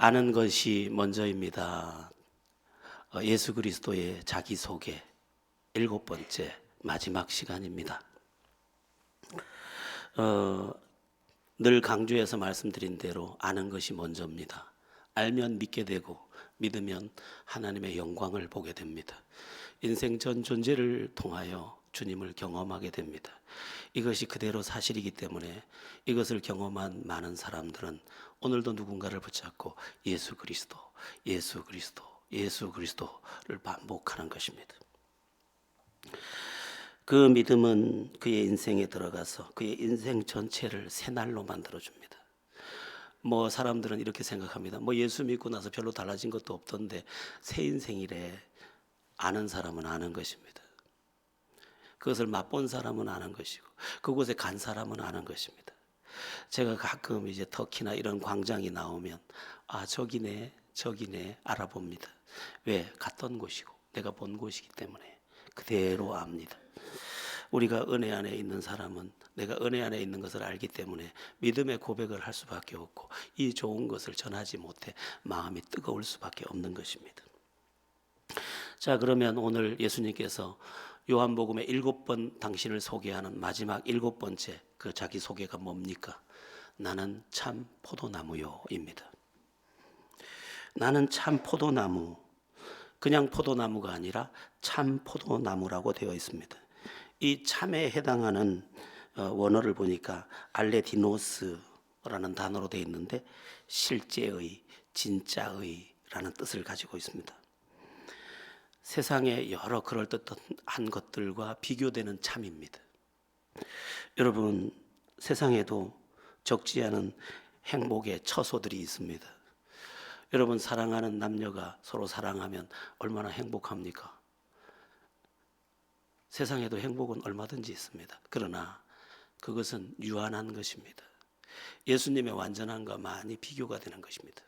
아는 것이 먼저입니다. 예수 그리스도의 자기소개 7번째 마지막 시간입니다. 늘 강조해서 말씀드린 대로 아는 것이 먼저입니다. 알면 믿게 되고 믿으면 하나님의 영광을 보게 됩니다. 인생 전 존재를 통하여 주님을 경험하게 됩니다. 이것이 그대로 사실이기 때문에 이것을 경험한 많은 사람들은 오늘도 누군가를 붙잡고 예수 그리스도, 예수 그리스도, 예수 그리스도를 반복하는 것입니다. 그 믿음은 그의 인생에 들어가서 그의 인생 전체를 새날로 만들어줍니다. 사람들은 이렇게 생각합니다. 예수 믿고 나서 별로 달라진 것도 없던데 새 인생이래. 아는 사람은 아는 것입니다. 그것을 맛본 사람은 아는 것이고 그곳에 간 사람은 아는 것입니다. 제가 가끔 이제 터키나 이런 광장이 나오면 저기네 알아봅니다. 왜? 갔던 곳이고 내가 본 곳이기 때문에 그대로 압니다. 우리가 은혜 안에 있는 사람은 내가 은혜 안에 있는 것을 알기 때문에 믿음의 고백을 할 수밖에 없고 이 좋은 것을 전하지 못해 마음이 뜨거울 수밖에 없는 것입니다. 자, 그러면 오늘 예수님께서 요한복음의 7번 당신을 소개하는 마지막 7번째 그 자기소개가 뭡니까? 나는 참 포도나무요입니다. 나는 참 포도나무, 그냥 포도나무가 아니라 참 포도나무라고 되어 있습니다. 이 참에 해당하는 원어를 보니까 알레디노스라는 단어로 되어 있는데 실제의, 진짜의라는 뜻을 가지고 있습니다. 세상의 여러 그럴듯한 것들과 비교되는 참입니다. 여러분, 세상에도 적지 않은 행복의 처소들이 있습니다. 여러분, 사랑하는 남녀가 서로 사랑하면 얼마나 행복합니까? 세상에도 행복은 얼마든지 있습니다. 그러나 그것은 유한한 것입니다. 예수님의 완전함과 많이 비교가 되는 것입니다.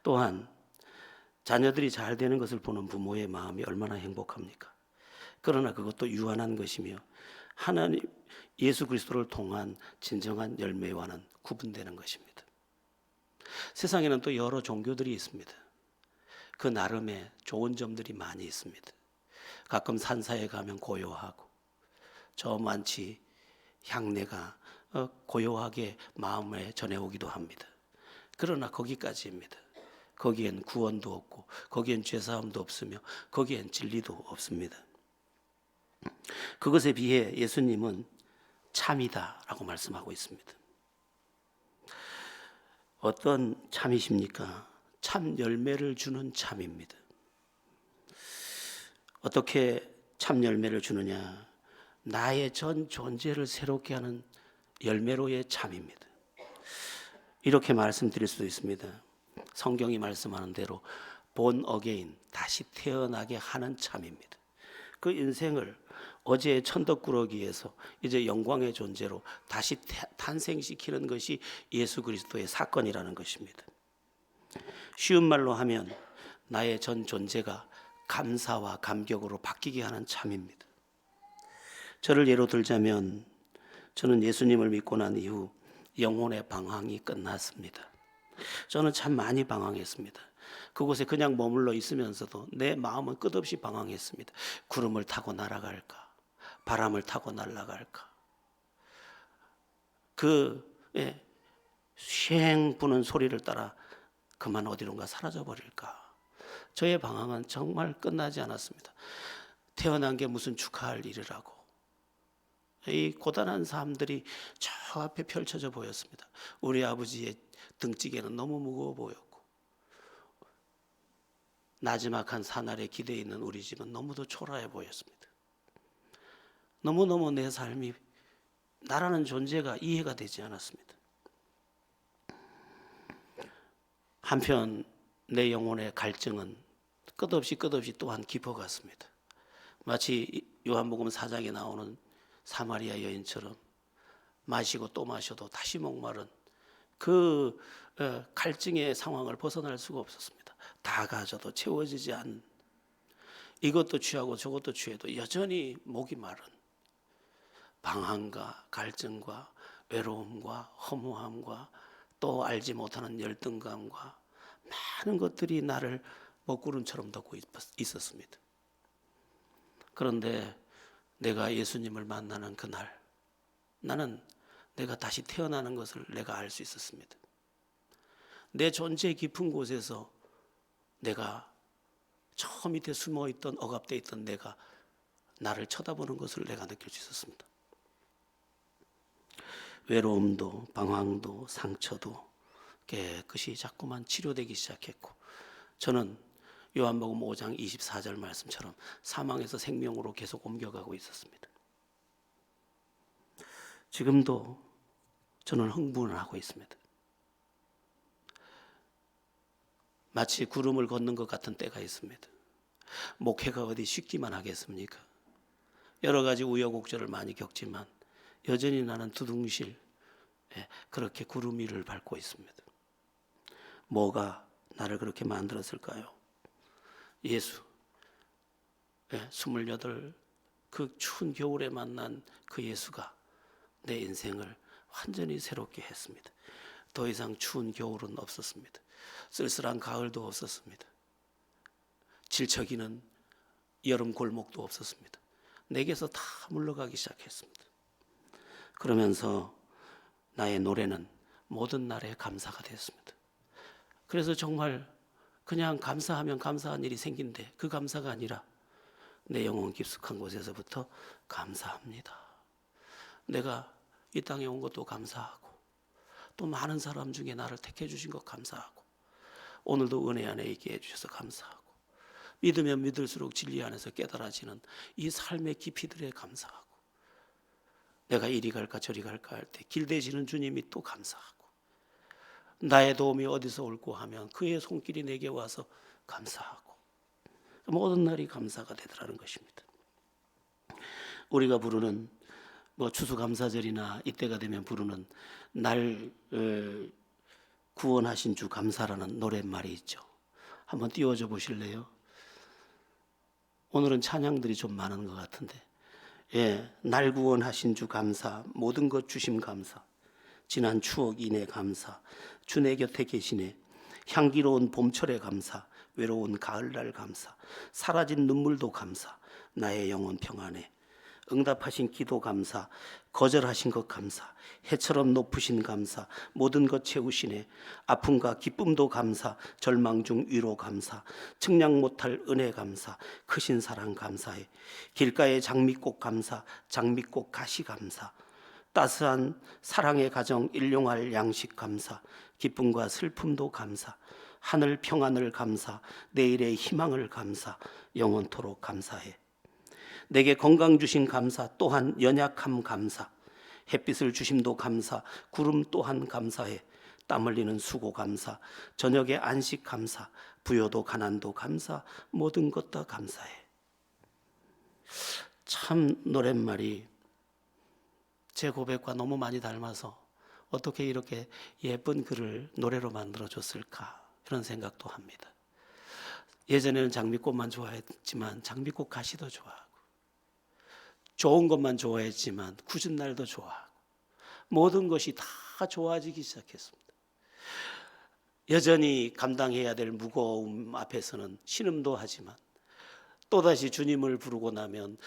또한 자녀들이 잘 되는 것을 보는 부모의 마음이 얼마나 행복합니까? 그러나 그것도 유한한 것이며 하나님 예수 그리스도를 통한 진정한 열매와는 구분되는 것입니다. 세상에는 또 여러 종교들이 있습니다. 그 나름의 좋은 점들이 많이 있습니다. 가끔 산사에 가면 고요하고 저만치 향내가 고요하게 마음에 전해오기도 합니다. 그러나 거기까지입니다. 거기엔 구원도 없고 거기엔 죄사함도 없으며 거기엔 진리도 없습니다. 그것에 비해 예수님은 참이다라고 말씀하고 있습니다. 어떤 참이십니까? 참 열매를 주는 참입니다. 어떻게 참 열매를 주느냐? 나의 전 존재를 새롭게 하는 열매로의 참입니다. 이렇게 말씀드릴 수도 있습니다. 성경이 말씀하는 대로 본 어게인, 다시 태어나게 하는 참입니다. 그 인생을 어제의 천덕꾸러기에서 이제 영광의 존재로 다시 탄생시키는 것이 예수 그리스도의 사건이라는 것입니다. 쉬운 말로 하면 나의 전 존재가 감사와 감격으로 바뀌게 하는 참입니다. 저를 예로 들자면 저는 예수님을 믿고 난 이후 영혼의 방황이 끝났습니다. 저는 참 많이 방황했습니다. 그곳에 그냥 머물러 있으면서도 내 마음은 끝없이 방황했습니다. 구름을 타고 날아갈까? 바람을 타고 날아갈까? 쉥 부는 소리를 따라 그만 어디론가 사라져버릴까? 저의 방황은 정말 끝나지 않았습니다. 태어난 게 무슨 축하할 일이라고. 이 고단한 삶들이 저 앞에 펼쳐져 보였습니다. 우리 아버지의 등찌개는 너무 무거워 보였고 나지막한 산 아래 기대에 있는 우리 집은 너무도 초라해 보였습니다. 너무너무 내 삶이 나라는 존재가 이해가 되지 않았습니다. 한편 내 영혼의 갈증은 끝없이 또한 깊어갔습니다. 마치 요한복음 4장에 나오는 사마리아 여인처럼 마시고 또 마셔도 다시 목마른 그 갈증의 상황을 벗어날 수가 없었습니다. 다 가져도 채워지지 않는, 이것도 취하고 저것도 취해도 여전히 목이 마른 방황과 갈증과 외로움과 허무함과 또 알지 못하는 열등감과 많은 것들이 나를 먹구름처럼 덮고 있었습니다. 그런데 내가 예수님을 만나는 그날, 나는 내가 다시 태어나는 것을 내가 알 수 있었습니다. 내 존재 깊은 곳에서 내가 저 밑에 숨어있던, 억압되어 있던 내가 나를 쳐다보는 것을 내가 느낄 수 있었습니다. 외로움도 방황도 상처도 깨끗이 자꾸만 치료되기 시작했고, 저는 요한복음 5장 24절 말씀처럼 사망에서 생명으로 계속 옮겨가고 있었습니다. 지금도 저는 흥분을 하고 있습니다. 마치 구름을 걷는 것 같은 때가 있습니다. 목회가 어디 쉽기만 하겠습니까? 여러 가지 우여곡절을 많이 겪지만 여전히 나는 두둥실 그렇게 구름 위를 밟고 있습니다. 뭐가 나를 그렇게 만들었을까요? 예수, 28 그 추운 겨울에 만난 그 예수가 내 인생을 완전히 새롭게 했습니다. 더 이상 추운 겨울은 없었습니다. 쓸쓸한 가을도 없었습니다. 질척이는 여름 골목도 없었습니다. 내게서 다 물러가기 시작했습니다. 그러면서 나의 노래는 모든 날에 감사가 되었습니다. 그래서 정말 그냥 감사하면 감사한 일이 생긴데 그 감사가 아니라 내 영혼 깊숙한 곳에서부터 감사합니다. 내가 이 땅에 온 것도 감사하고 또 많은 사람 중에 나를 택해 주신 것 감사하고 오늘도 은혜 안에 있게 해주셔서 감사하고 믿으면 믿을수록 진리 안에서 깨달아지는 이 삶의 깊이들에 감사하고 내가 이리 갈까 저리 갈까 할 때 길 대시는 주님이 또 감사하고 나의 도움이 어디서 올고 하면 그의 손길이 내게 와서 감사하고 모든 날이 감사가 되더라는 것입니다. 우리가 부르는 추수감사절이나 이때가 되면 부르는 날 구원하신 주 감사라는 노랫말이 있죠. 한번 띄워줘 보실래요? 오늘은 찬양들이 좀 많은 것 같은데 날 구원하신 주 감사, 모든 것 주심 감사, 지난 추억 이내 감사, 주 내 곁에 계시네, 향기로운 봄철에 감사, 외로운 가을날 감사, 사라진 눈물도 감사, 나의 영혼 평안해, 응답하신 기도 감사, 거절하신 것 감사, 해처럼 높으신 감사, 모든 것 채우시네, 아픔과 기쁨도 감사, 절망 중 위로 감사, 측량 못할 은혜 감사, 크신 사랑 감사해, 길가의 장미꽃 감사, 장미꽃 가시 감사, 따스한 사랑의 가정 일용할 양식 감사, 기쁨과 슬픔도 감사, 하늘 평안을 감사, 내일의 희망을 감사, 영원토록 감사해. 내게 건강 주신 감사, 또한 연약함 감사, 햇빛을 주심도 감사, 구름 또한 감사해. 땀 흘리는 수고 감사, 저녁의 안식 감사, 부여도 가난도 감사, 모든 것 다 감사해. 참 노랫말이 제 고백과 너무 많이 닮아서 어떻게 이렇게 예쁜 글을 노래로 만들어줬을까 그런 생각도 합니다. 예전에는 장미꽃만 좋아했지만 장미꽃 가시도 좋아하고 좋은 것만 좋아했지만 굳은 날도 좋아하고 모든 것이 다 좋아지기 시작했습니다. 여전히 감당해야 될 무거움 앞에서는 신음도 하지만 또다시 주님을 부르고 나면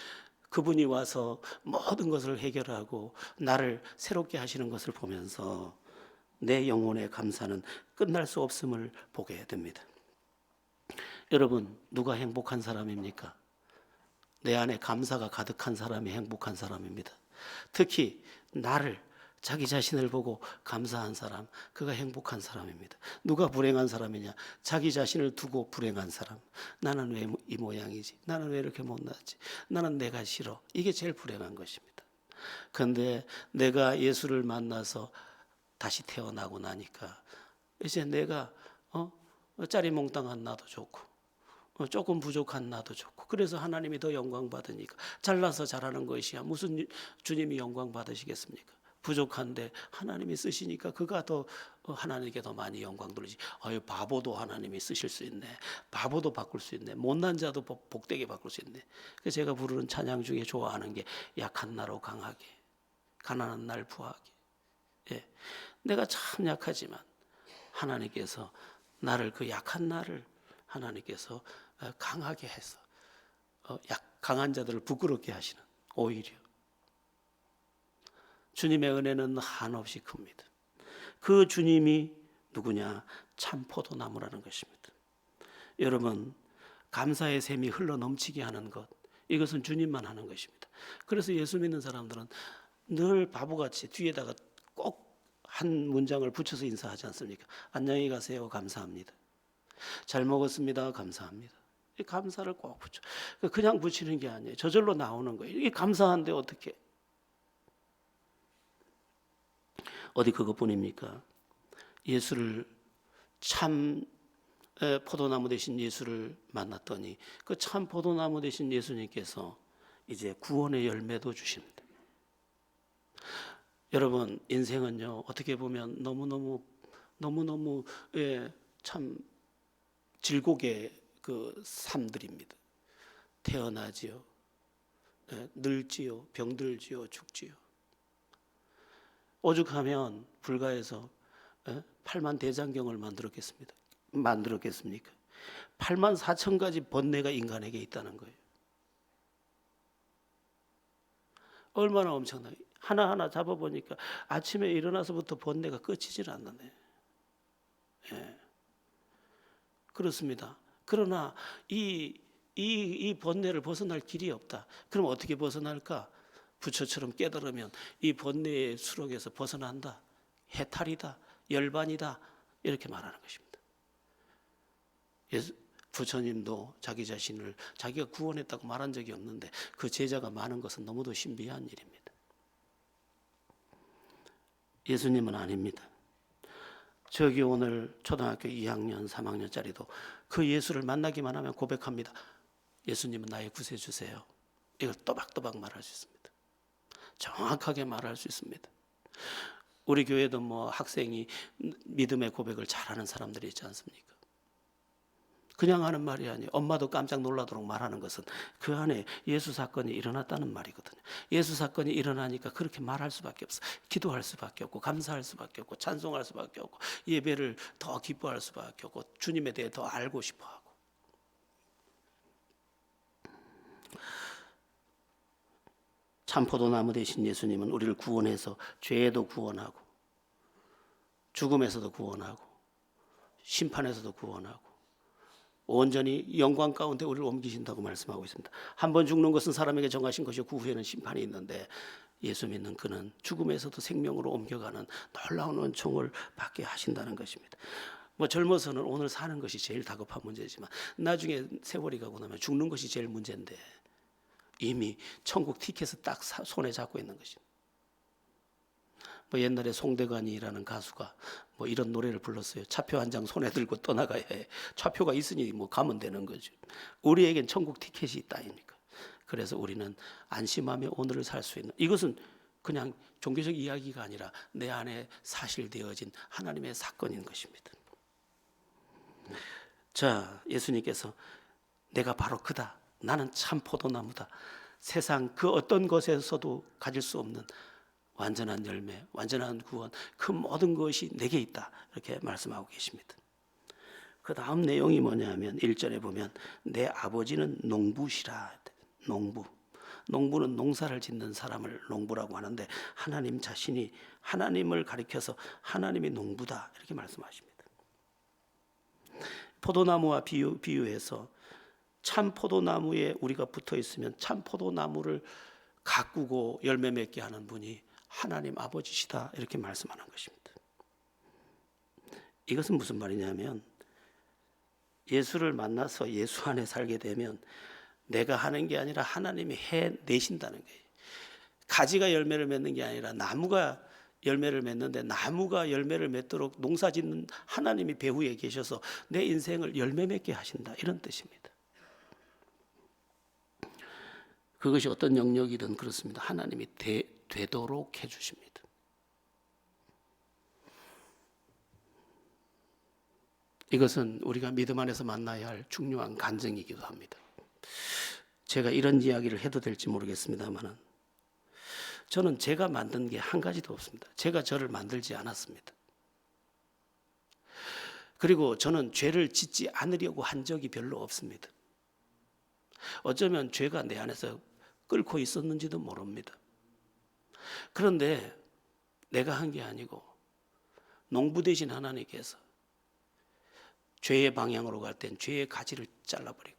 그분이 와서 모든 것을 해결하고 나를 새롭게 하시는 것을 보면서 내 영혼의 감사는 끝날 수 없음을 보게 됩니다. 여러분, 누가 행복한 사람입니까? 내 안에 감사가 가득한 사람이 행복한 사람입니다. 특히 나를, 자기 자신을 보고 감사한 사람, 그가 행복한 사람입니다. 누가 불행한 사람이냐? 자기 자신을 두고 불행한 사람. 나는 왜 이 모양이지? 나는 왜 이렇게 못났지? 나는 내가 싫어. 이게 제일 불행한 것입니다. 그런데 내가 예수를 만나서 다시 태어나고 나니까 이제 내가 짜리몽땅한 나도 좋고 조금 부족한 나도 좋고 그래서 하나님이 더 영광 받으니까 잘나서 잘하는 것이야 무슨 주님이 영광 받으시겠습니까? 부족한데 하나님이 쓰시니까 그가 더 하나님께 더 많이 영광 돌리지. 바보도 하나님이 쓰실 수 있네. 바보도 바꿀 수 있네. 못난 자도 복되게 바꿀 수 있네. 그래서 제가 부르는 찬양 중에 좋아하는 게 약한 나로 강하게, 가난한 날 부하게. 내가 참 약하지만 하나님께서 나를 그 약한 나를 하나님께서 강하게 해서 강한 자들을 부끄럽게 하시는, 오히려 주님의 은혜는 한없이 큽니다. 그 주님이 누구냐? 참 포도나무라는 것입니다. 여러분, 감사의 샘이 흘러 넘치게 하는 것, 이것은 주님만 하는 것입니다. 그래서 예수 믿는 사람들은 늘 바보같이 뒤에다가 꼭 한 문장을 붙여서 인사하지 않습니까? 안녕히 가세요, 감사합니다. 잘 먹었습니다, 감사합니다. 이 감사를 꼭 붙여. 그냥 붙이는 게 아니에요. 저절로 나오는 거예요. 이게 감사한데 어떻게? 어디 그것뿐입니까? 예수를 참 포도나무 되신 예수를 만났더니 그 참 포도나무 되신 예수님께서 이제 구원의 열매도 주십니다. 여러분, 인생은요, 어떻게 보면 너무너무 참 질곡의 그 삶들입니다. 태어나지요, 늙지요, 병들지요, 죽지요. 오죽하면 불가에서 8만 대장경을 만들었겠습니까? 8만 4천 가지 번뇌가 인간에게 있다는 거예요. 얼마나 엄청나요. 하나하나 잡아보니까 아침에 일어나서부터 번뇌가 끝이질 않네. 예. 그렇습니다. 그러나 이 번뇌를 벗어날 길이 없다. 그럼 어떻게 벗어날까? 부처처럼 깨달으면 이 번뇌의 수렁에서 벗어난다. 해탈이다. 열반이다. 이렇게 말하는 것입니다. 부처님도 자기 자신을 자기가 구원했다고 말한 적이 없는데 그 제자가 많은 것은 너무도 신비한 일입니다. 예수님은 아닙니다. 저기 오늘 초등학교 2학년, 3학년짜리도 그 예수를 만나기만 하면 고백합니다. 예수님은 나의 구세주세요. 이걸 또박또박 말할 수 있습니다. 정확하게 말할 수 있습니다. 우리 교회도 뭐 학생이 믿음의 고백을 잘하는 사람들이 있지 않습니까? 그냥 하는 말이 아니에요. 엄마도 깜짝 놀라도록 말하는 것은 그 안에 예수 사건이 일어났다는 말이거든요. 예수 사건이 일어나니까 그렇게 말할 수밖에 없어. 기도할 수밖에 없고 감사할 수밖에 없고 찬송할 수밖에 없고 예배를 더 기뻐할 수밖에 없고 주님에 대해 더 알고 싶어하고. 참포도나무 되신 예수님은 우리를 구원해서 죄에도 구원하고 죽음에서도 구원하고 심판에서도 구원하고 온전히 영광 가운데 우리를 옮기신다고 말씀하고 있습니다. 한 번 죽는 것은 사람에게 정하신 것이고 그 후에는 심판이 있는데 예수 믿는 그는 죽음에서도 생명으로 옮겨가는 놀라운 은총을 받게 하신다는 것입니다. 뭐 젊어서는 오늘 사는 것이 제일 다급한 문제지만 나중에 세월이 가고 나면 죽는 것이 제일 문제인데 이미 천국 티켓을 딱 손에 잡고 있는 것입니다. 뭐 옛날에 송대관이라는 가수가 뭐 이런 노래를 불렀어요. 차표 한 장 손에 들고 떠나가야 해. 차표가 있으니 뭐 가면 되는 거죠. 우리에겐 천국 티켓이 있다 아닙니까? 그래서 우리는 안심하며 오늘을 살 수 있는, 이것은 그냥 종교적 이야기가 아니라 내 안에 사실되어진 하나님의 사건인 것입니다. 자, 예수님께서 내가 바로 그다. 나는 참 포도나무다. 세상 그 어떤 것에서도 가질 수 없는 완전한 열매, 완전한 구원, 그 모든 것이 내게 있다. 이렇게 말씀하고 계십니다. 그 다음 내용이 뭐냐면 1절에 보면 내 아버지는 농부시라. 농부는 농사를 짓는 사람을 농부라고 하는데 하나님 자신이 하나님을 가리켜서 하나님이 농부다. 이렇게 말씀하십니다. 포도나무와 비유해서 참 포도나무에 우리가 붙어 있으면 참 포도나무를 가꾸고 열매 맺게 하는 분이 하나님 아버지시다 이렇게 말씀하는 것입니다. 이것은 무슨 말이냐면 예수를 만나서 예수 안에 살게 되면 내가 하는 게 아니라 하나님이 해내신다는 거예요. 가지가 열매를 맺는 게 아니라 나무가 열매를 맺는데 나무가 열매를 맺도록 농사 짓는 하나님이 배후에 계셔서 내 인생을 열매 맺게 하신다 이런 뜻입니다. 그것이 어떤 영역이든 그렇습니다. 하나님이 되도록 해주십니다. 이것은 우리가 믿음 안에서 만나야 할 중요한 간증이기도 합니다. 제가 이런 이야기를 해도 될지 모르겠습니다만 저는 제가 만든 게 한 가지도 없습니다. 제가 저를 만들지 않았습니다. 그리고 저는 죄를 짓지 않으려고 한 적이 별로 없습니다. 어쩌면 죄가 내 안에서 끓고 있었는지도 모릅니다. 그런데 내가 한 게 아니고 농부 되신 하나님께서 죄의 방향으로 갈 땐 죄의 가지를 잘라버리고,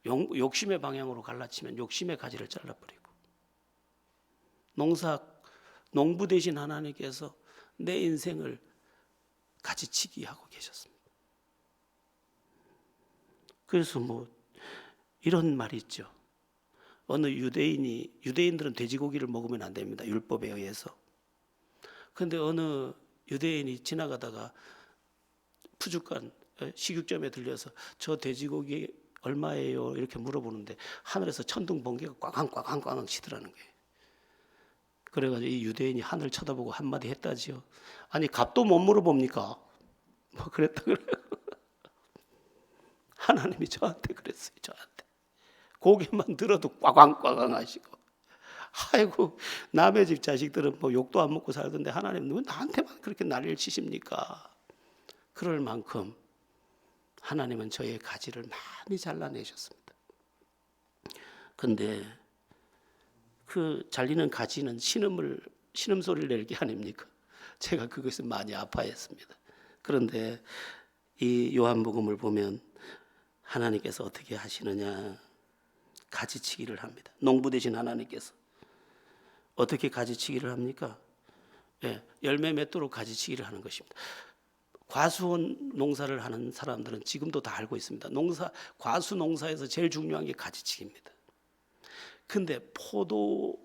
욕심의 방향으로 갈라치면 욕심의 가지를 잘라버리고, 농부 되신 하나님께서 내 인생을 가지치기 하고 계셨습니다. 그래서 이런 말이 있죠. 어느 유대인들은 돼지고기를 먹으면 안 됩니다. 율법에 의해서. 그런데 어느 유대인이 지나가다가 푸주간 식육점에 들려서 저 돼지고기 얼마예요? 이렇게 물어보는데 하늘에서 천둥 번개가 꽝꽝꽝꽝 치더라는 거예요. 그래가지고 이 유대인이 하늘 쳐다보고 한마디 했다지요. 아니 값도 못 물어봅니까? 그랬다 그래요. 하나님이 저한테 그랬어요. 저한테 고개만 들어도 꽝꽝꽝꽝 하시고, 아이고 남의 집 자식들은 욕도 안 먹고 살던데 하나님 왜 나한테만 그렇게 난리를 치십니까? 그럴 만큼 하나님은 저의 가지를 많이 잘라내셨습니다. 근데 그 잘리는 가지는 신음소리를 낼 게 아닙니까? 제가 그것을 많이 아파했습니다. 그런데 이 요한복음을 보면 하나님께서 어떻게 하시느냐, 가지치기를 합니다. 농부 되신 하나님께서 어떻게 가지치기를 합니까? 열매 맺도록 가지치기를 하는 것입니다. 과수원 농사를 하는 사람들은 지금도 다 알고 있습니다. 과수 농사에서 제일 중요한 게 가지치기입니다. 근데 포도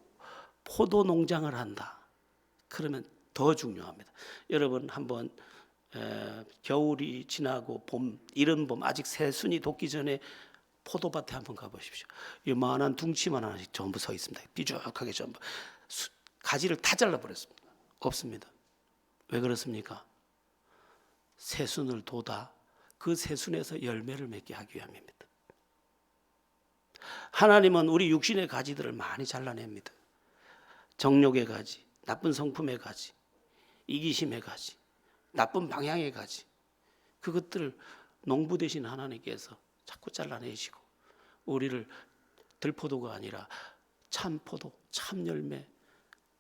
농장을 한다. 그러면 더 중요합니다. 여러분 한번 겨울이 지나고 봄, 이른 봄, 아직 새순이 돋기 전에 포도밭에 한번 가보십시오. 요만한 둥치만 하나씩 전부 서 있습니다. 삐죽하게 전부 가지를 다 잘라버렸습니다. 없습니다. 왜 그렇습니까? 새순을 돋아 그 새순에서 열매를 맺게 하기 위함입니다. 하나님은 우리 육신의 가지들을 많이 잘라냅니다. 정욕의 가지, 나쁜 성품의 가지, 이기심의 가지, 나쁜 방향의 가지, 그것들을 농부 되신 하나님께서 자꾸 잘라내시고 우리를 들포도가 아니라 참포도, 참열매,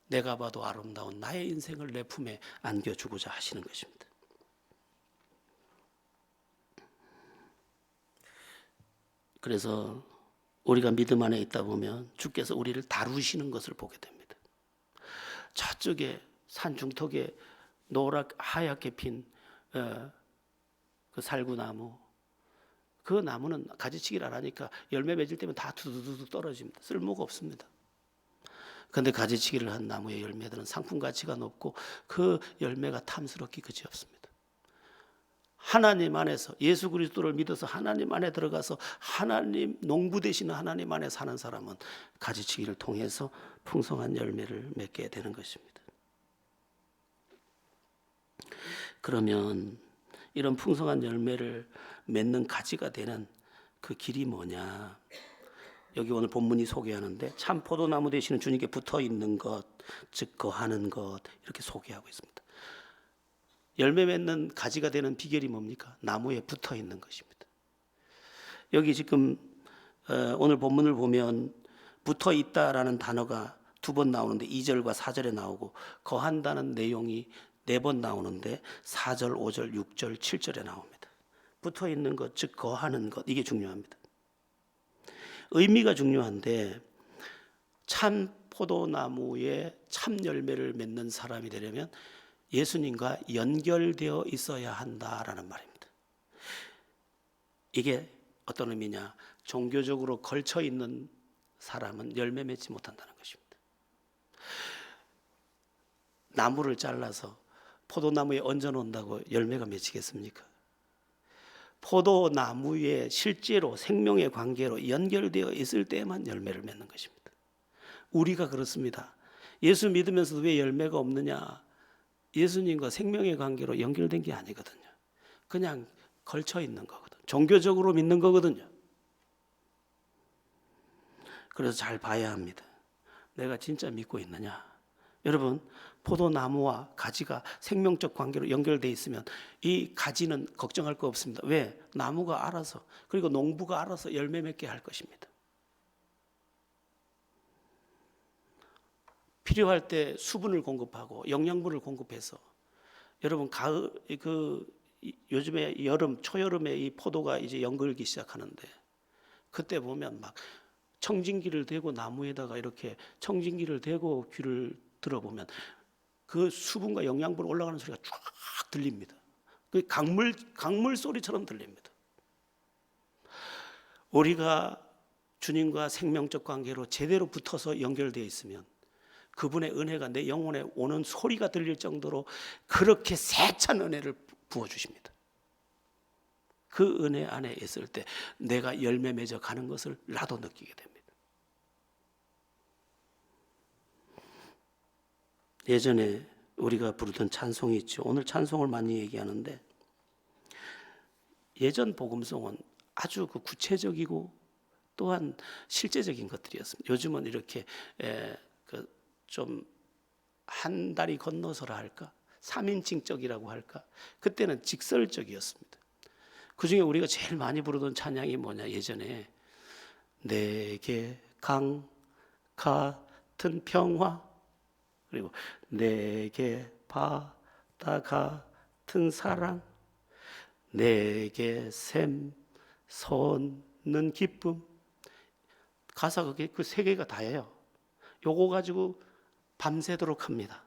내가 봐도 아름다운 나의 인생을 내 품에 안겨주고자 하시는 것입니다. 그래서 우리가 믿음 안에 있다 보면 주께서 우리를 다루시는 것을 보게 됩니다. 저쪽에 산 중턱에 하얗게 핀 그 살구나무, 그 나무는 가지치기를 안 하니까 열매 맺을 때면 다 두두두두 떨어집니다. 쓸모가 없습니다. 그런데 가지치기를 한 나무의 열매들은 상품 가치가 높고 그 열매가 탐스럽기 그지없습니다. 하나님 안에서 예수 그리스도를 믿어서 하나님 안에 들어가서 하나님 농부 되시는 하나님 안에 사는 사람은 가지치기를 통해서 풍성한 열매를 맺게 되는 것입니다. 그러면 이런 풍성한 열매를 맺는 가지가 되는 그 길이 뭐냐? 여기 오늘 본문이 소개하는데 참 포도나무 되시는 주님께 붙어 있는 것, 즉 거하는 것, 이렇게 소개하고 있습니다. 열매 맺는 가지가 되는 비결이 뭡니까? 나무에 붙어 있는 것입니다. 여기 지금 오늘 본문을 보면 붙어 있다라는 단어가 2번 나오는데 2절과 4절에 나오고 거한다는 내용이 4번 나오는데 4절, 5절, 6절, 7절에 나옵니다. 붙어 있는 것, 즉 거하는 것, 이게 중요합니다. 의미가 중요한데 참 포도나무에 참 열매를 맺는 사람이 되려면 예수님과 연결되어 있어야 한다라는 말입니다. 이게 어떤 의미냐? 종교적으로 걸쳐 있는 사람은 열매 맺지 못한다는 것입니다. 나무를 잘라서 포도나무에 얹어 놓는다고 열매가 맺히겠습니까? 포도나무에 실제로 생명의 관계로 연결되어 있을 때만 열매를 맺는 것입니다. 우리가 그렇습니다. 예수 믿으면서도 왜 열매가 없느냐? 예수님과 생명의 관계로 연결된 게 아니거든요. 그냥 걸쳐 있는 거거든요. 종교적으로 믿는 거거든요. 그래서 잘 봐야 합니다. 내가 진짜 믿고 있느냐? 여러분, 포도나무와 가지가 생명적 관계로 연결되어 있으면 이 가지는 걱정할 거 없습니다. 왜? 나무가 알아서, 그리고 농부가 알아서 열매 맺게 할 것입니다. 필요할 때 수분을 공급하고 영양분을 공급해서, 여러분 가을 요즘에 여름 초여름에 이 포도가 이제 연글기 시작하는데, 그때 보면 막 청진기를 대고 나무에다가 이렇게 청진기를 대고 귀를 들어보면 그 수분과 영양분 올라가는 소리가 쫙 들립니다. 그 강물 소리처럼 들립니다. 우리가 주님과 생명적 관계로 제대로 붙어서 연결되어 있으면 그분의 은혜가 내 영혼에 오는 소리가 들릴 정도로 그렇게 세찬 은혜를 부어주십니다. 그 은혜 안에 있을 때 내가 열매 맺어 가는 것을 나도 느끼게 됩니다. 예전에 우리가 부르던 찬송이 있죠. 오늘 찬송을 많이 얘기하는데, 예전 복음송은 아주 구체적이고 또한 실제적인 것들이었습니다. 요즘은 이렇게 좀 한 다리 건너서라 할까? 3인칭적이라고 할까? 그때는 직설적이었습니다. 그중에 우리가 제일 많이 부르던 찬양이 뭐냐? 예전에 내게 강 같은 평화, 그리고 내게 바다 같은 사랑, 내게 샘 솟는 기쁨. 가사가 그 세 개가 다예요. 요거 가지고 밤새도록 합니다.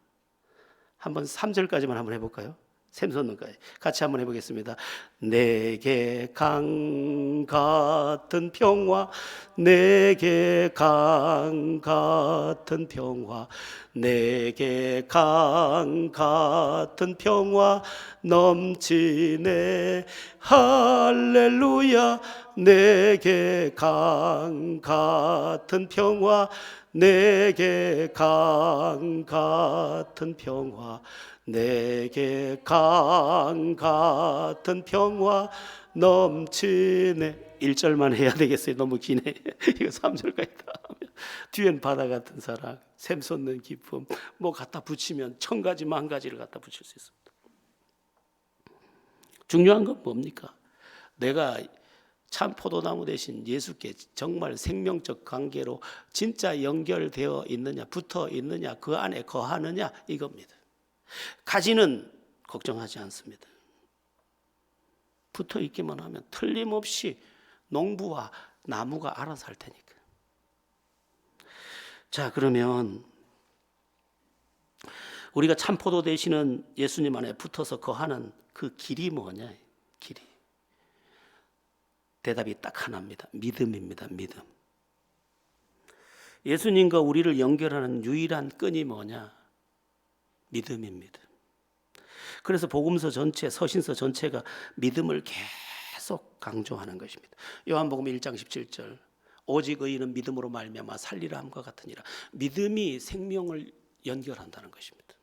한번 3절까지만 한번 해볼까요? 샘솟는까지 같이 한번 해보겠습니다. 내게 강 같은 평화, 내게 강 같은 평화, 내게 강 같은 평화 넘치네 할렐루야. 내게 강 같은 평화, 내게 강 같은 평화, 내게 강 같은 평화 넘치네. 1절만 해야 되겠어요. 너무 기네. 이거 3절까지 다 하면 뒤엔 바다 같은 사랑, 샘솟는 기쁨, 뭐 갖다 붙이면 1000가지 만가지를 갖다 붙일 수 있습니다. 중요한 건 뭡니까? 내가 참 포도나무 대신 예수께 정말 생명적 관계로 진짜 연결되어 있느냐, 붙어 있느냐, 그 안에 거하느냐, 이겁니다. 가지는 걱정하지 않습니다. 붙어 있기만 하면 틀림없이 농부와 나무가 알아서 할 테니까. 자, 그러면 우리가 참 포도 되시는 예수님 안에 붙어서 거하는 그 길이 뭐냐? 길이. 대답이 딱 하나입니다. 믿음입니다. 믿음. 예수님과 우리를 연결하는 유일한 끈이 뭐냐? 믿음입니다. 그래서 복음서 전체, 서신서 전체가 믿음을 계속 강조하는 것입니다. 요한복음 1장 17절, 오직 의인은 믿음으로 말미암아 살리라 함과 같으니라. 믿음이 생명을 연결한다는 것입니다.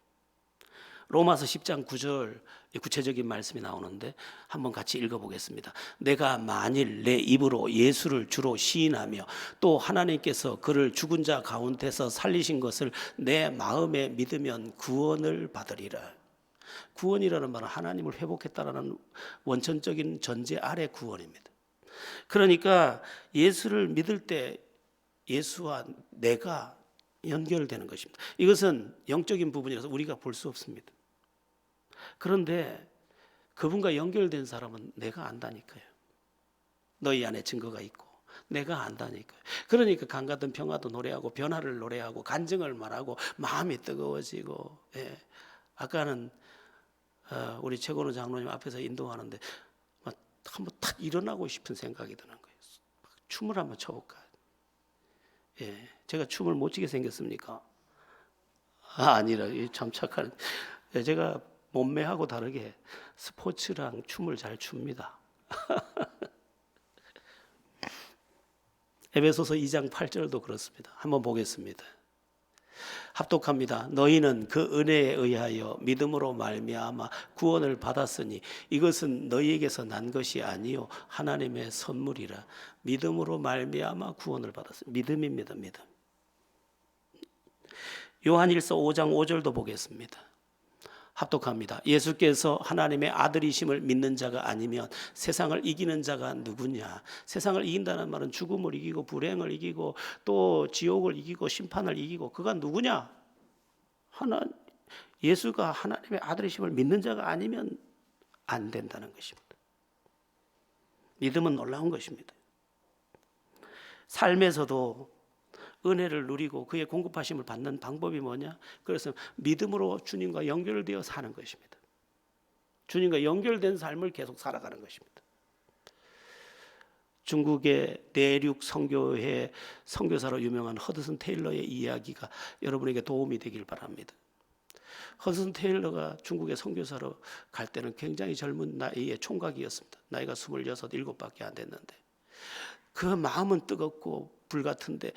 로마서 10장 9절 구체적인 말씀이 나오는데 한번 같이 읽어보겠습니다. 내가 만일 내 입으로 예수를 주로 시인하며 또 하나님께서 그를 죽은 자 가운데서 살리신 것을 내 마음에 믿으면 구원을 받으리라. 구원이라는 말은 하나님을 회복했다라는 원천적인 전제 아래 구원입니다. 그러니까 예수를 믿을 때 예수와 내가 연결되는 것입니다. 이것은 영적인 부분이라서 우리가 볼 수 없습니다. 그런데 그분과 연결된 사람은 내가 안다니까요. 너희 안에 증거가 있고 내가 안다니까요. 그러니까 강 같은 평화도 노래하고 변화를 노래하고 간증을 말하고 마음이 뜨거워지고. 예. 아까는 우리 최건우 장로님 앞에서 인도하는데 막 한번 탁 일어나고 싶은 생각이 드는 거예요. 춤을 한번 춰볼까. 예. 제가 춤을 못 추게 생겼습니까? 아니라 참 착한. 예, 제가 몸매하고 다르게 스포츠랑 춤을 잘 춥니다. 에베소서 2장 8절도 그렇습니다. 한번 보겠습니다. 합독합니다. 너희는 그 은혜에 의하여 믿음으로 말미암아 구원을 받았으니 이것은 너희에게서 난 것이 아니요 하나님의 선물이라. 믿음으로 말미암아 구원을 받았습니다. 믿음입니다. 믿음. 요한일서 5장 5절도 보겠습니다. 합독합니다. 예수께서 하나님의 아들이심을 믿는 자가 아니면 세상을 이기는 자가 누구냐? 세상을 이긴다는 말은 죽음을 이기고 불행을 이기고 또 지옥을 이기고 심판을 이기고 그가 누구냐? 예수가 하나님의 아들이심을 믿는 자가 아니면 안 된다는 것입니다. 믿음은 놀라운 것입니다. 삶에서도 은혜를 누리고 그의 공급하심을 받는 방법이 뭐냐? 그래서 믿음으로 주님과 연결되어 사는 것입니다. 주님과 연결된 삶을 계속 살아가는 것입니다. 중국의 내륙 선교회 선교사로 유명한 허드슨 테일러의 이야기가 여러분에게 도움이 되길 바랍니다. 허드슨 테일러가 중국의 선교사로 갈 때는 굉장히 젊은 나이의 총각이었습니다. 나이가 26, 7밖에 안 됐는데 그 마음은 뜨겁고 불같은데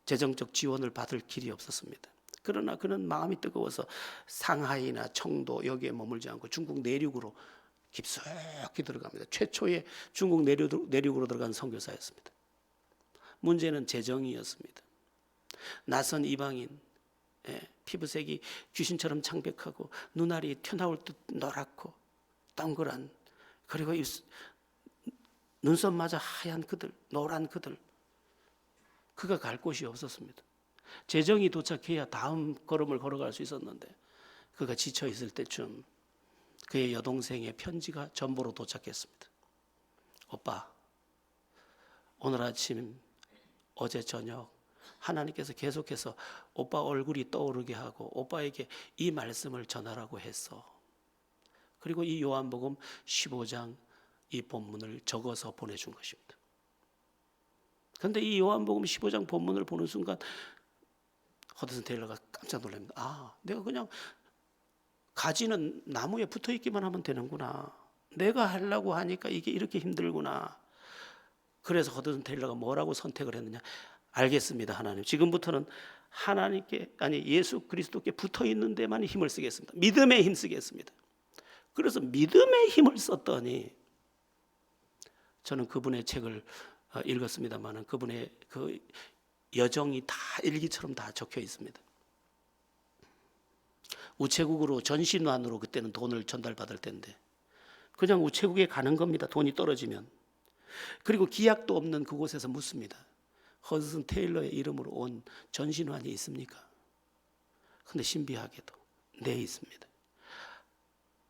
재정적 지원을 받을 길이 없었습니다. 그러나 그는 마음이 뜨거워서 상하이나 청도 여기에 머물지 않고 중국 내륙으로 깊숙이 들어갑니다. 최초의 중국 내륙으로 들어간 선교사였습니다. 문제는 재정이었습니다. 낯선 이방인, 피부색이 귀신처럼 창백하고 눈알이 튀어나올 듯 노랗고 동그란, 그리고 눈썹마저 하얀 그들, 노란 그들, 그가 갈 곳이 없었습니다. 재정이 도착해야 다음 걸음을 걸어갈 수 있었는데 그가 지쳐 있을 때쯤 그의 여동생의 편지가 전보로 도착했습니다. 오빠, 오늘 아침, 어제 저녁 하나님께서 계속해서 오빠 얼굴이 떠오르게 하고 오빠에게 이 말씀을 전하라고 했어. 그리고 이 요한복음 15장 이 본문을 적어서 보내준 것입니다. 그런데 이 요한복음 15장 본문을 보는 순간 허드슨 테일러가 깜짝 놀랍니다. 내가 그냥 가지는 나무에 붙어 있기만 하면 되는구나. 내가 하려고 하니까 이게 이렇게 힘들구나. 그래서 허드슨 테일러가 뭐라고 선택을 했느냐? 알겠습니다, 하나님. 지금부터는 하나님께, 아니 예수 그리스도께 붙어 있는 데만 힘을 쓰겠습니다. 믿음에 힘 쓰겠습니다. 그래서 믿음의 힘을 썼더니 저는 그분의 책을 읽었습니다만 그분의 그 여정이 다 일기처럼 다 적혀 있습니다. 우체국으로 전신환으로 그때는 돈을 전달받을 때인데 그냥 우체국에 가는 겁니다. 돈이 떨어지면. 그리고 기약도 없는 그곳에서 묻습니다. 허드슨 테일러의 이름으로 온 전신환이 있습니까? 그런데 신비하게도 네, 있습니다.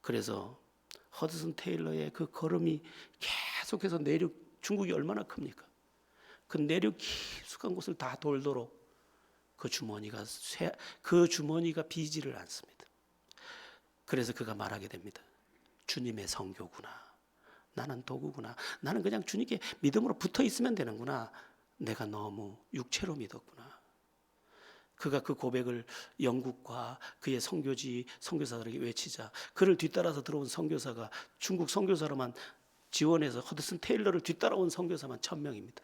그래서 허드슨 테일러의 그 걸음이 계속해서 내륙, 중국이 얼마나 큽니까? 그 내륙 깊숙한 곳을 다 돌도록 그 주머니가 비지를 않습니다. 그래서 그가 말하게 됩니다. 주님의 성교구나. 나는 도구구나. 나는 그냥 주님께 믿음으로 붙어 있으면 되는구나. 내가 너무 육체로 믿었구나. 그가 그 고백을 영국과 그의 선교사들에게 외치자 그를 뒤따라서 들어온 선교사가 중국 선교사로만 지원해서 허드슨 테일러를 뒤따라온 선교사만 1000명입니다.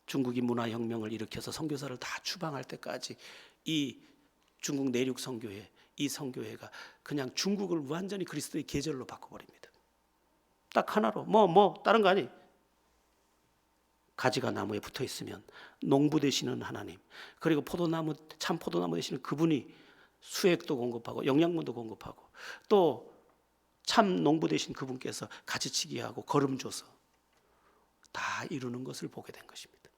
중국이 문화혁명을 일으켜서 선교사를 다 추방할 때까지 이 중국 내륙 선교회, 이 선교회가 그냥 중국을 완전히 그리스도의 계절로 바꿔버립니다. 딱 하나로 다른 거 아니. 가지가 나무에 붙어 있으면 농부 되시는 하나님, 그리고 참 포도나무 되시는 그분이 수액도 공급하고 영양분도 공급하고 또 참 농부 되신 그분께서 가지치기 하고 거름 줘서 다 이루는 것을 보게 된 것입니다.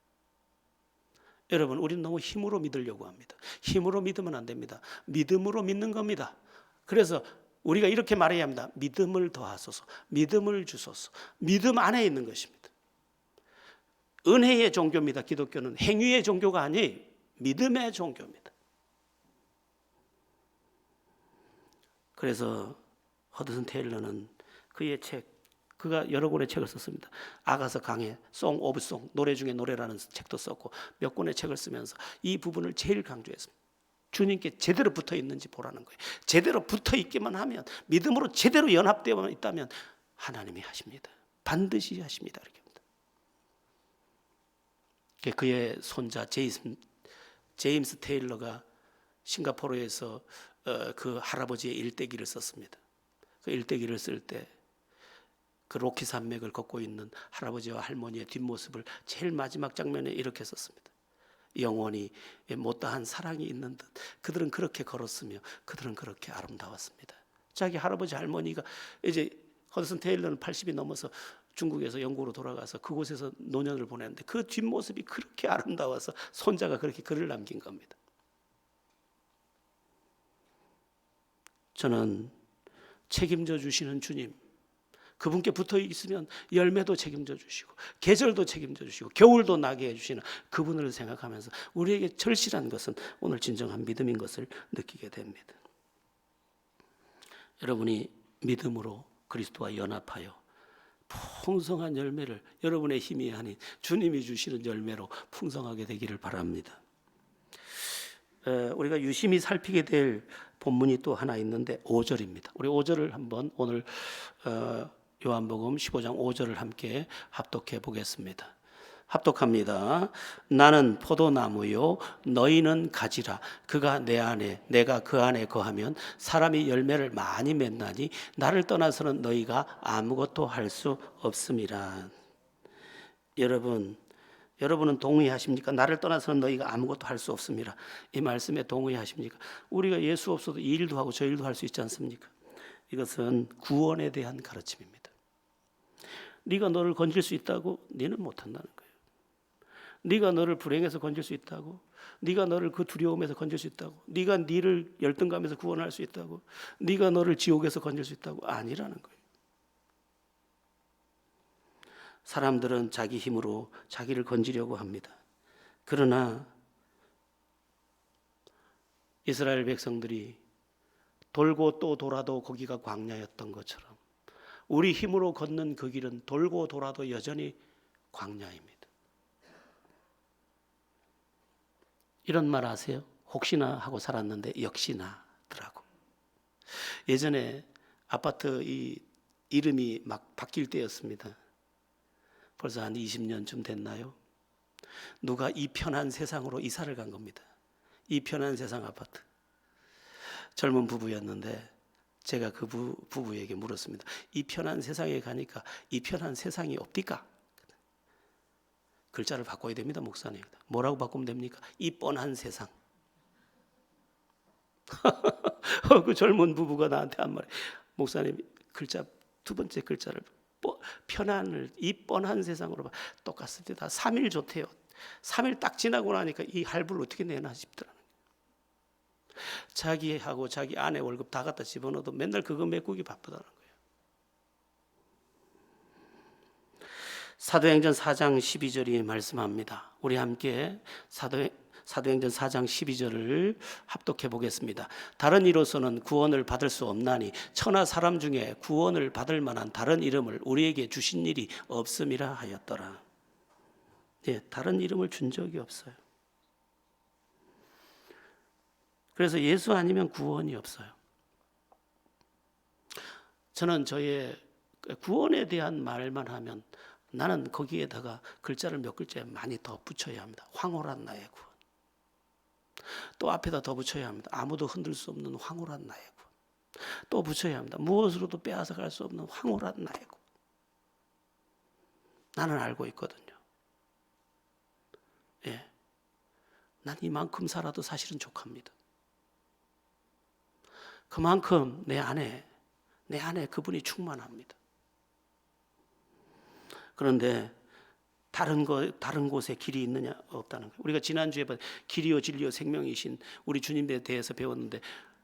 여러분, 우리는 너무 힘으로 믿으려고 합니다. 힘으로 믿으면 안 됩니다. 믿음으로 믿는 겁니다. 그래서 우리가 이렇게 말해야 합니다. 믿음을 더하소서, 믿음을 주소서. 믿음 안에 있는 것입니다. 은혜의 종교입니다. 기독교는 행위의 종교가 아니에요. 믿음의 종교입니다. 그래서 허드슨 테일러는 그의 그가 여러 권의 책을 썼습니다. 아가서 강해, 송 오브 송, 노래 중에 노래라는 책도 썼고 몇 권의 책을 쓰면서 이 부분을 제일 강조했습니다. 주님께 제대로 붙어 있는지 보라는 거예요. 제대로 붙어 있기만 하면, 믿음으로 제대로 연합되어 있다면 하나님이 하십니다. 반드시 하십니다. 이렇게 합니다. 그의 손자 제임스 테일러가 싱가포르에서 그 할아버지의 일대기를 썼습니다. 그 일대기를 쓸 때 그 로키 산맥을 걷고 있는 할아버지와 할머니의 뒷모습을 제일 마지막 장면에 이렇게 썼습니다. 영원히 못다한 사랑이 있는 듯 그들은 그렇게 걸었으며 그들은 그렇게 아름다웠습니다. 자기 할아버지 할머니가 이제 허드슨 테일러는 80이 넘어서 중국에서 영국으로 돌아가서 그곳에서 노년을 보냈는데 그 뒷모습이 그렇게 아름다워서 손자가 그렇게 글을 남긴 겁니다. 저는 책임져 주시는 주님, 그분께 붙어 있으면 열매도 책임져 주시고 계절도 책임져 주시고 겨울도 나게 해주시는 그분을 생각하면서 우리에게 절실한 것은 오늘 진정한 믿음인 것을 느끼게 됩니다. 여러분이 믿음으로 그리스도와 연합하여 풍성한 열매를, 여러분의 힘이 아닌 주님이 주시는 열매로 풍성하게 되기를 바랍니다. 우리가 유심히 살피게 될 본문이 또 하나 있는데 5절입니다. 우리 5절을 한번 오늘 요한복음 15장 5절을 함께 합독해 보겠습니다. 합독합니다. 나는 포도나무요 너희는 가지라. 그가 내 안에 내가 그 안에 거하면 사람이 열매를 많이 맺나니 나를 떠나서는 너희가 아무것도 할 수 없음이라. 여러분은 동의하십니까? 나를 떠나서는 너희가 아무것도 할 수 없습니다. 이 말씀에 동의하십니까? 우리가 예수 없어도 이 일도 하고 저 일도 할 수 있지 않습니까? 이것은 구원에 대한 가르침입니다. 네가 너를 건질 수 있다고? 너는 못한다는 거예요. 네가 너를 불행에서 건질 수 있다고? 네가 너를 그 두려움에서 건질 수 있다고? 네가 너를 열등감에서 구원할 수 있다고? 네가 너를 지옥에서 건질 수 있다고? 아니라는 거예요. 사람들은 자기 힘으로 자기를 건지려고 합니다. 그러나 이스라엘 백성들이 돌고 또 돌아도 거기가 광야였던 것처럼 우리 힘으로 걷는 그 길은 돌고 돌아도 여전히 광야입니다. 이런 말 아세요? 혹시나 하고 살았는데 역시나더라고. 예전에 아파트 이 이름이 막 바뀔 때였습니다. 벌써 한 20년쯤 됐나요? 누가 이 편한 세상으로 이사를 간 겁니다. 이 편한 세상 아파트. 젊은 부부였는데 제가 그 부부에게 물었습니다. 이 편한 세상에 가니까 이 편한 세상이 없디까? 글자를 바꿔야 됩니다, 목사님. 뭐라고 바꾸면 됩니까? 이 뻔한 세상. 그 젊은 부부가 나한테 한 말이, 목사님 글자 두 번째 글자를 편안을 이 뻔한 세상으로 똑같습니다. 3일 좋대요. 3일 딱 지나고 나니까 이 할부를 어떻게 내나 싶더라고요. 자기하고 자기 아내 월급 다 갖다 집어넣어도 맨날 그거 메꾸기 바쁘다는 거예요. 사도행전 4장 12절이 말씀합니다. 우리 함께 사도행전 4장 12절을 합독해 보겠습니다. 다른 이로서는 구원을 받을 수 없나니 천하 사람 중에 구원을 받을 만한 다른 이름을 우리에게 주신 일이 없음이라 하였더라. 예, 다른 이름을 준 적이 없어요. 그래서 예수 아니면 구원이 없어요. 저는 저의 구원에 대한 말만 하면 나는 거기에다가 글자를 몇 글자 많이 더 붙여야 합니다. 황홀한 나의 구원. 또 앞에다 더 붙여야 합니다. 아무도 흔들 수 없는 황홀한 나의 구원. 또 붙여야 합니다. 무엇으로도 빼앗아 갈 수 없는 황홀한 나의 구원. 나는 알고 있거든요. 예, 난 이만큼 살아도 사실은 족합니다. 그만큼 내 안에 그분이 충만합니다. 그런데 다른 곳에 길이 있느냐? 없다는 거예요. 우리가 지난주에 길이요 진리요 생명이신 우리 주님에 대해서 배웠는데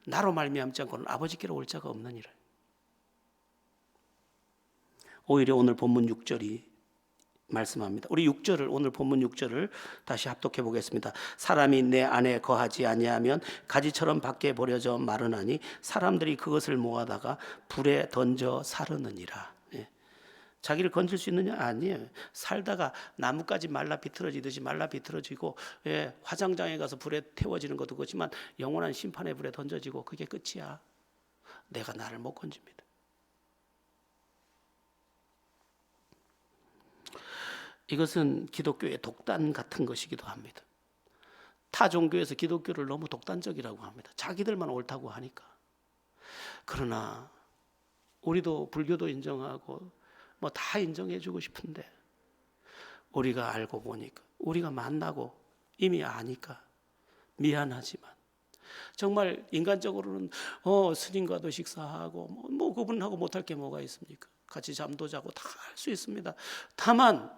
나로 말미암지 않고는 아버지께로 올 자가 없느니라. 오히려 오늘 본문 6절이 말씀합니다. 우리 6절을 오늘 본문 6절을 다시 합독해 보겠습니다. 사람이 내 안에 거하지 아니하면 가지처럼 밖에 버려져 마르나니 사람들이 그것을 모아다가 불에 던져 사르느니라. 자기를 건질 수 있느냐? 아니에요. 살다가 나뭇가지 말라 비틀어지듯이 말라 비틀어지고 화장장에 가서 불에 태워지는 것도 그렇지만 영원한 심판의 불에 던져지고 그게 끝이야. 내가 나를 못 건집니다. 이것은 기독교의 독단 같은 것이기도 합니다. 타 종교에서 기독교를 너무 독단적이라고 합니다. 자기들만 옳다고 하니까. 그러나 우리도 불교도 인정하고 뭐 다 인정해주고 싶은데 우리가 알고 보니까 우리가 만나고 이미 아니까 미안하지만 정말 인간적으로는 스님과도 식사하고 뭐 그분하고 못할 게 뭐가 있습니까? 같이 잠도 자고 다 할 수 있습니다. 다만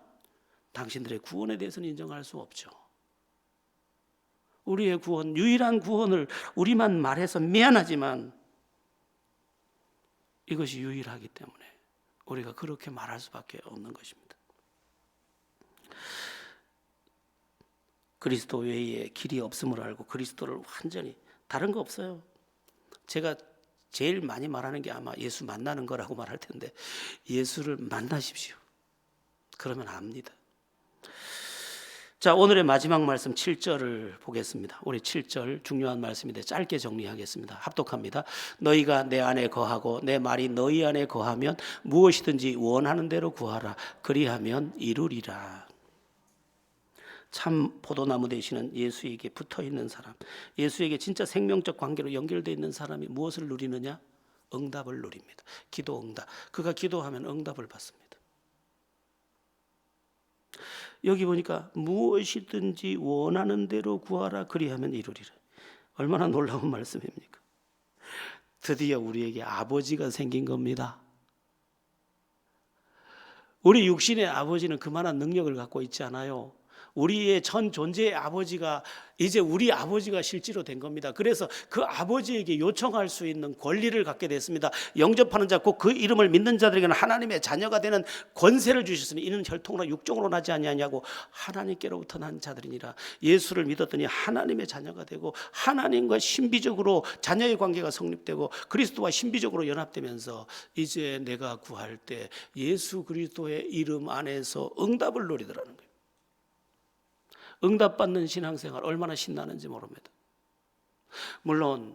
당신들의 구원에 대해서는 인정할 수 없죠. 우리의 구원, 유일한 구원을 우리만 말해서 미안하지만 이것이 유일하기 때문에 우리가 그렇게 말할 수밖에 없는 것입니다. 그리스도 외에 길이 없음을 알고 그리스도를 완전히, 다른 거 없어요. 제가 제일 많이 말하는 게 아마 예수 만나는 거라고 말할 텐데, 예수를 만나십시오. 그러면 압니다. 자, 오늘의 마지막 말씀 7절을 보겠습니다. 우리 7절 중요한 말씀인데 짧게 정리하겠습니다. 합독합니다. 너희가 내 안에 거하고 내 말이 너희 안에 거하면 무엇이든지 원하는 대로 구하라. 그리하면 이루리라. 참 포도나무 되시는 예수에게 붙어있는 사람, 예수에게 진짜 생명적 관계로 연결되어 있는 사람이 무엇을 누리느냐? 응답을 누립니다. 기도 응답. 그가 기도하면 응답을 받습니다. 여기 보니까 무엇이든지 원하는 대로 구하라. 그리하면 이루리라. 얼마나 놀라운 말씀입니까? 드디어 우리에게 아버지가 생긴 겁니다. 우리 육신의 아버지는 그만한 능력을 갖고 있지 않아요. 우리의 전 존재의 아버지가 이제 우리 아버지가 실제로 된 겁니다. 그래서 그 아버지에게 요청할 수 있는 권리를 갖게 됐습니다. 영접하는 자 곧 그 이름을 믿는 자들에게는 하나님의 자녀가 되는 권세를 주셨으니 이는 혈통으로 육종으로 나지 아니하냐고, 하나님께로부터 난 자들이니라. 예수를 믿었더니 하나님의 자녀가 되고 하나님과 신비적으로 자녀의 관계가 성립되고 그리스도와 신비적으로 연합되면서 이제 내가 구할 때 예수 그리스도의 이름 안에서 응답을 누리더라는 거예요. 응답받는 신앙생활 얼마나 신나는지 모릅니다. 물론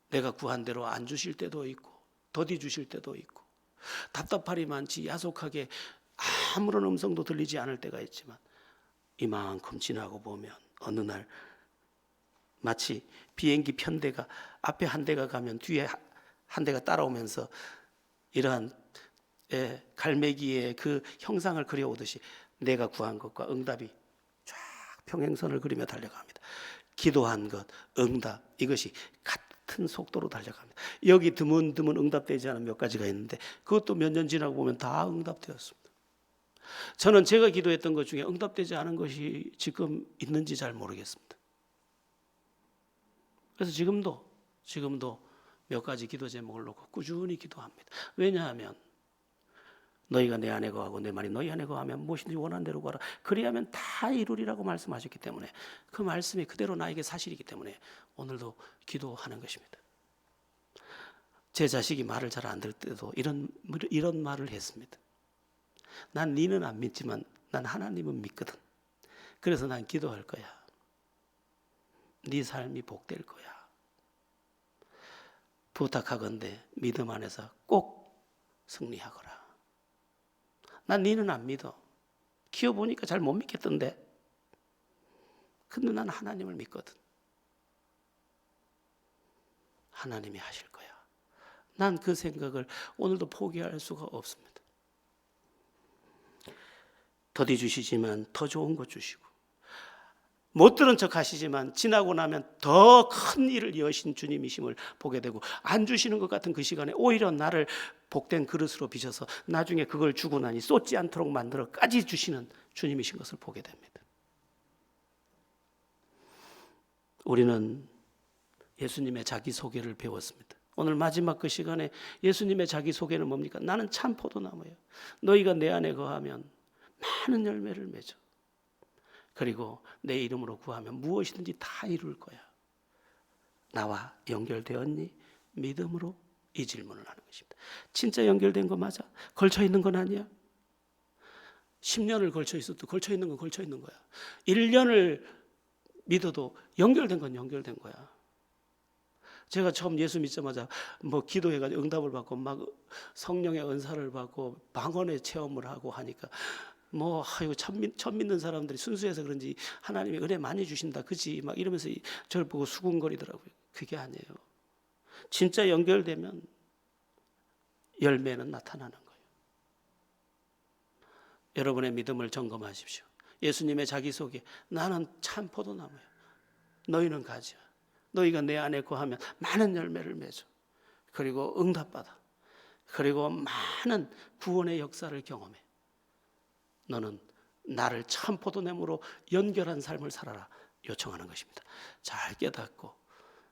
내가 구한 대로 안 주실 때도 있고 더디 주실 때도 있고 답답하리 많지 야속하게 아무런 음성도 들리지 않을 때가 있지만, 이만큼 지나고 보면 어느 날 마치 비행기 편대가 앞에 한 대가 가면 뒤에 한 대가 따라오면서 이러한 갈매기의 그 형상을 그려오듯이 내가 구한 것과 응답이 쫙 평행선을 그리며 달려갑니다. 기도한 것, 응답, 이것이 같은 속도로 달려갑니다. 여기 드문드문 응답되지 않은 몇 가지가 있는데 그것도 몇 년 지나고 보면 다 응답되었습니다. 저는 제가 기도했던 것 중에 응답되지 않은 것이 지금 있는지 잘 모르겠습니다. 그래서 지금도 몇 가지 기도 제목을 놓고 꾸준히 기도합니다. 왜냐하면 너희가 내 안에 거하고 내 말이 너희 안에 거하면 무엇이든지 원하는 대로 구하라. 그리하면 다 이루리라고 말씀하셨기 때문에 그 말씀이 그대로 나에게 사실이기 때문에 오늘도 기도하는 것입니다. 제 자식이 말을 잘 안 들을 때도 이런 말을 했습니다. 난 니는 안 믿지만 난 하나님은 믿거든. 그래서 난 기도할 거야. 네 삶이 복될 거야. 부탁하건대 믿음 안에서 꼭 승리하거라. 난 니는 안 믿어. 키워보니까 잘 못 믿겠던데. 근데 난 하나님을 믿거든. 하나님이 하실 거야. 난 그 생각을 오늘도 포기할 수가 없습니다. 더디 주시지만 더 좋은 것 주시고, 못 들은 척 하시지만 지나고 나면 더 큰 일을 여신 주님이심을 보게 되고, 안 주시는 것 같은 그 시간에 오히려 나를 복된 그릇으로 빚어서 나중에 그걸 주고 나니 쏟지 않도록 만들어까지 주시는 주님이신 것을 보게 됩니다. 우리는 예수님의 자기소개를 배웠습니다. 오늘 마지막 그 시간에 예수님의 자기소개는 뭡니까? 나는 참 포도나무예요. 너희가 내 안에 거하면 많은 열매를 맺어. 그리고 내 이름으로 구하면 무엇이든지 다 이룰 거야. 나와 연결되었니? 믿음으로 이 질문을 하는 것입니다. 진짜 연결된 거 맞아? 걸쳐 있는 건 아니야? 10년을 걸쳐 있어도 걸쳐 있는 건 걸쳐 있는 거야. 1년을 믿어도 연결된 건 연결된 거야. 제가 처음 예수 믿자마자 기도해가지고 응답을 받고 막 성령의 은사를 받고 방언의 체험을 하고 하니까 처음 믿는 사람들이 순수해서 그런지 하나님이 은혜 많이 주신다, 그지? 막 이러면서 저를 보고 수군거리더라고요. 그게 아니에요. 진짜 연결되면 열매는 나타나는 거예요. 여러분의 믿음을 점검하십시오. 예수님의 자기소개, 나는 참 포도나무야. 너희는 가지야. 너희가 내 안에 거하면 많은 열매를 맺어. 그리고 응답받아. 그리고 많은 구원의 역사를 경험해. 너는 나를 참 포도나무로 연결한 삶을 살아라 요청하는 것입니다. 잘 깨닫고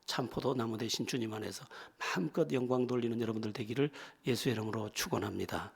참 포도나무 되신 주님 안에서 마음껏 영광 돌리는 여러분들 되기를 예수의 이름으로 축원합니다.